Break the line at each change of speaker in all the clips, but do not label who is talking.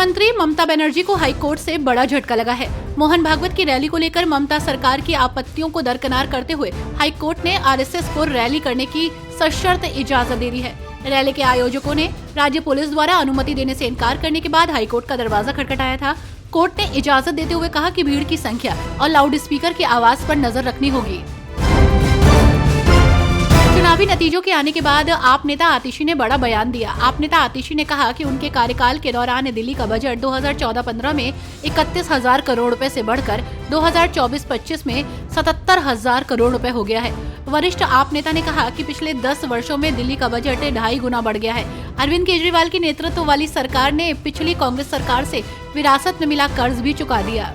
मुख्यमंत्री ममता बनर्जी को हाईकोर्ट से बड़ा झटका लगा है। मोहन भागवत की रैली को लेकर ममता सरकार की आपत्तियों को दरकिनार करते हुए हाईकोर्ट ने आरएसएस को रैली करने की सशर्त इजाजत दे दी है। रैली के आयोजकों ने राज्य पुलिस द्वारा अनुमति देने से इनकार करने के बाद हाईकोर्ट का दरवाजा खटखटाया था। कोर्ट ने इजाजत देते हुए कहा कि भीड़ की संख्या और लाउड स्पीकर की आवाज पर नजर रखनी होगी। चुनावी नतीजों के आने के बाद आप नेता आतिशी ने बड़ा बयान दिया। आप नेता आतिशी ने कहा कि उनके कार्यकाल के दौरान दिल्ली का बजट 2014-15 में 31,000 करोड़ रुपए से बढ़कर 2024-25 में 77,000 करोड़ रुपए हो गया है। वरिष्ठ आप नेता ने कहा कि पिछले 10 वर्षों में दिल्ली का बजट 2.5 गुना बढ़ गया है। अरविंद केजरीवाल के नेतृत्व वाली सरकार ने पिछली कांग्रेस सरकार से विरासत में मिला कर्ज भी चुका दिया।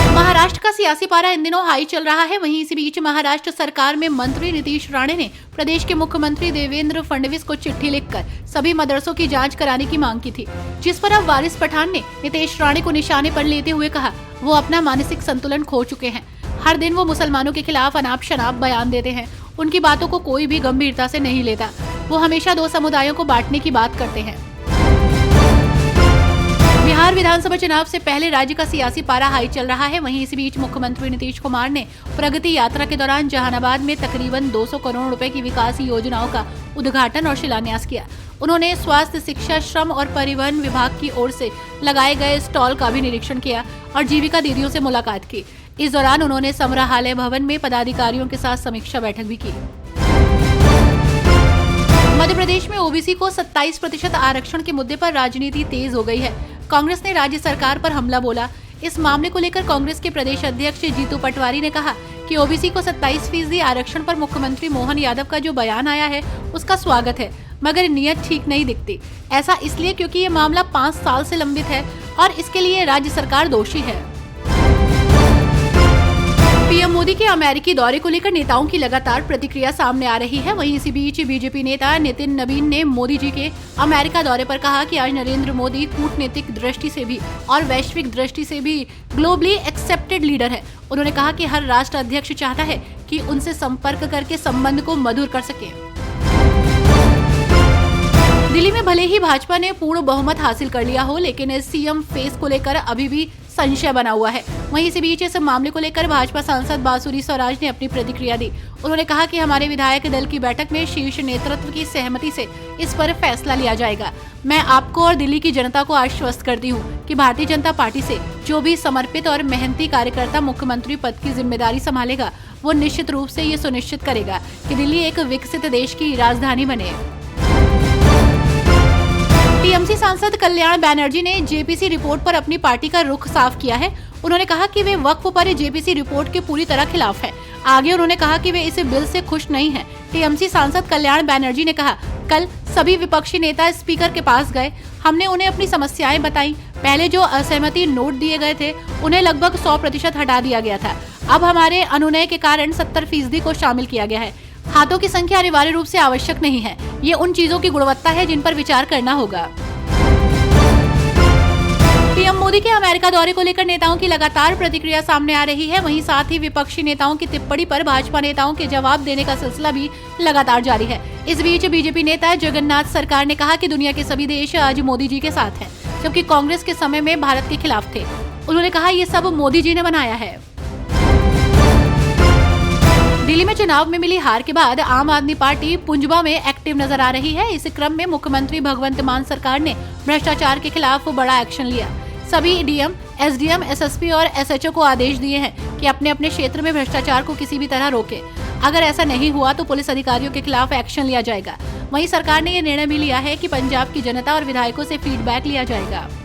महाराष्ट्र का सियासी पारा इन दिनों हाई चल रहा है। वहीं इसी बीच महाराष्ट्र सरकार में मंत्री नीतीश राणे ने प्रदेश के मुख्यमंत्री देवेंद्र फडणवीस को चिट्ठी लिखकर सभी मदरसों की जांच कराने की मांग की थी, जिस पर अब वारिस पठान ने नीतीश राणे को निशाने पर लेते हुए कहा वो अपना मानसिक संतुलन खो चुके हैं। हर दिन वो मुसलमानों के खिलाफ अनाप शनाप बयान देते हैं। उनकी बातों को कोई भी गंभीरता से नहीं लेता। वो हमेशा 2 समुदायों को बांटने की बात करते हैं। बिहार विधानसभा चुनाव से पहले राज्य का सियासी पारा हाई चल रहा है। वहीं इसी बीच मुख्यमंत्री नीतीश कुमार ने प्रगति यात्रा के दौरान जहानाबाद में तकरीबन 200 करोड़ रुपए की विकास योजनाओं का उद्घाटन और शिलान्यास किया। उन्होंने स्वास्थ्य, शिक्षा, श्रम और परिवहन विभाग की ओर से लगाए गए स्टॉल का भी निरीक्षण किया और जीविका दीदियों से मुलाकात की। इस दौरान उन्होंने संग्रहालय भवन में पदाधिकारियों के साथ समीक्षा बैठक भी की। मध्य प्रदेश में ओबीसी को 27% आरक्षण के मुद्दे पर राजनीति तेज हो गई है। कांग्रेस ने राज्य सरकार पर हमला बोला। इस मामले को लेकर कांग्रेस के प्रदेश अध्यक्ष जीतू पटवारी ने कहा कि ओबीसी को 27% आरक्षण पर मुख्यमंत्री मोहन यादव का जो बयान आया है उसका स्वागत है, मगर नियत ठीक नहीं दिखती। ऐसा इसलिए क्योंकि ये मामला 5 साल से लंबित है और इसके लिए राज्य सरकार दोषी है। पीएम मोदी के अमेरिकी दौरे को लेकर नेताओं की लगातार प्रतिक्रिया सामने आ रही है। वहीं इसी बीच बीजेपी नेता नितिन नवीन ने मोदी जी के अमेरिका दौरे पर कहा कि आज नरेंद्र मोदी कूटनीतिक दृष्टि से भी और वैश्विक दृष्टि से भी ग्लोबली एक्सेप्टेड लीडर है। उन्होंने कहा कि हर राष्ट्र अध्यक्ष चाहता है कि उनसे संपर्क करके संबंध को मधुर कर सके। दिल्ली में भले ही भाजपा ने पूर्ण बहुमत हासिल कर लिया हो, लेकिन सीएम फेस को लेकर अभी भी संशय बना हुआ है। वहीं इसी बीच इस मामले को लेकर भाजपा सांसद बांसुरी स्वराज ने अपनी प्रतिक्रिया दी। उन्होंने कहा कि हमारे विधायक दल की बैठक में शीर्ष नेतृत्व की सहमति से इस पर फैसला लिया जाएगा। मैं आपको और दिल्ली की जनता को आश्वस्त करती हूँ कि भारतीय जनता पार्टी से जो भी समर्पित और मेहनती कार्यकर्ता मुख्यमंत्री पद की जिम्मेदारी संभालेगा, वो निश्चित रूप से ये सुनिश्चित करेगा कि दिल्ली एक विकसित देश की राजधानी बने। टीएमसी सांसद कल्याण बैनर्जी ने जेपीसी रिपोर्ट पर अपनी पार्टी का रुख साफ किया है। उन्होंने कहा कि वे वक्फ पर जेपीसी रिपोर्ट के पूरी तरह खिलाफ है। आगे उन्होंने कहा कि वे इस बिल से खुश नहीं हैं। टीएमसी सांसद कल्याण बैनर्जी ने कहा, कल सभी विपक्षी नेता स्पीकर के पास गए। हमने उन्हें अपनी समस्याएं बताई। पहले जो असहमति नोट दिए गए थे उन्हें लगभग 100% हटा दिया गया था। अब हमारे अनुनय के कारण 70% को शामिल किया गया है। हाथों की संख्या अनिवार्य रूप से आवश्यक नहीं है। ये उन चीजों की गुणवत्ता है जिन पर विचार करना होगा। पीएम मोदी के अमेरिका दौरे को लेकर नेताओं की लगातार प्रतिक्रिया सामने आ रही है। वहीं साथ ही विपक्षी नेताओं की टिप्पणी पर भाजपा नेताओं के जवाब देने का सिलसिला भी लगातार जारी है। इस बीच बीजेपी नेता जगन्नाथ सरकार ने कहा कि दुनिया के सभी देश आज मोदी जी के साथ हैं, जबकि कांग्रेस के समय में भारत के खिलाफ थे। उन्होंने कहा ये सब मोदी जी ने बनाया है। दिल्ली में चुनाव में मिली हार के बाद आम आदमी पार्टी पुंजबा में एक्टिव नजर आ रही है। इस क्रम में मुख्यमंत्री भगवंत मान सरकार ने भ्रष्टाचार के खिलाफ बड़ा एक्शन लिया। सभी डीएम, एसडीएम, एसएसपी और एसएचओ को आदेश दिए हैं कि अपने अपने क्षेत्र में भ्रष्टाचार को किसी भी तरह रोके। अगर ऐसा नहीं हुआ तो पुलिस अधिकारियों के खिलाफ एक्शन लिया जाएगा। वहीं सरकार ने ये निर्णय भी लिया है कि पंजाब की जनता और विधायकों से फीडबैक लिया जाएगा।